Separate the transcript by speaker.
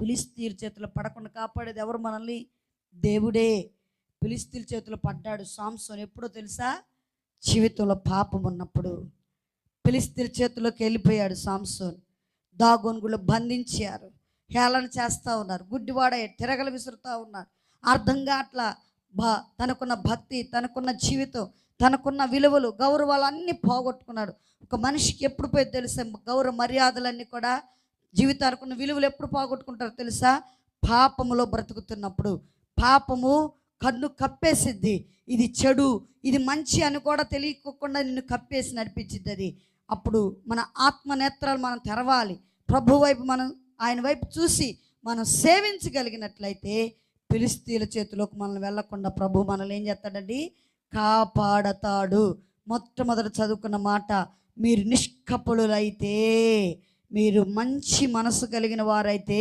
Speaker 1: ఫిలిష్తీయుల చేతిలో పడకుండా కాపాడేది ఎవరు మనల్ని? దేవుడే. ఫిలిష్తీయుల చేతిలో పడ్డాడు సాంసోన్ ఎప్పుడో తెలుసా? జీవితంలో పాపం ఉన్నప్పుడు ఫిలిష్తీయుల చేతిలోకి వెళ్ళిపోయాడు సాంసోన్. దాగోనుగుళ్ళు బంధించారు, హేళన చేస్తూ ఉన్నారు, గుడ్డివాడయ్యాడు, తిరగలు విసురుతూ ఉన్నారు. అర్థంగా అట్లా తనకున్న భక్తి, తనకున్న జీవితం, తనకున్న విలువలు, గౌరవాలు అన్నీ పోగొట్టుకున్నాడు. ఒక మనిషికి ఎప్పుడు పోయి తెలుసా? గౌరవ మర్యాదలన్నీ కూడా, జీవితానికి ఉన్న విలువలు ఎప్పుడు పోగొట్టుకుంటారో తెలుసా? పాపములో బ్రతుకుతున్నప్పుడు. పాపము కన్ను కప్పేసిద్ది. ఇది చెడు, ఇది మంచి అని కూడా తెలియకుండా నిన్ను కప్పేసి నడిపించిద్ది అది. అప్పుడు మన ఆత్మ నేత్రాలు మనం తెరవాలి. ప్రభు వైపు మనం, ఆయన వైపు చూసి మనం సేవించగలిగినట్లయితే ఫిలిష్తీయుల చేతిలోకి మనల్ని వెళ్ళకుండా ప్రభు మనల్ని ఏం చేస్తాడండి? కాపాడతాడు. మొట్టమొదట చదువుకున్న మాట, మీరు నిష్కపటులైతే, మీరు మంచి మనసు కలిగిన వారైతే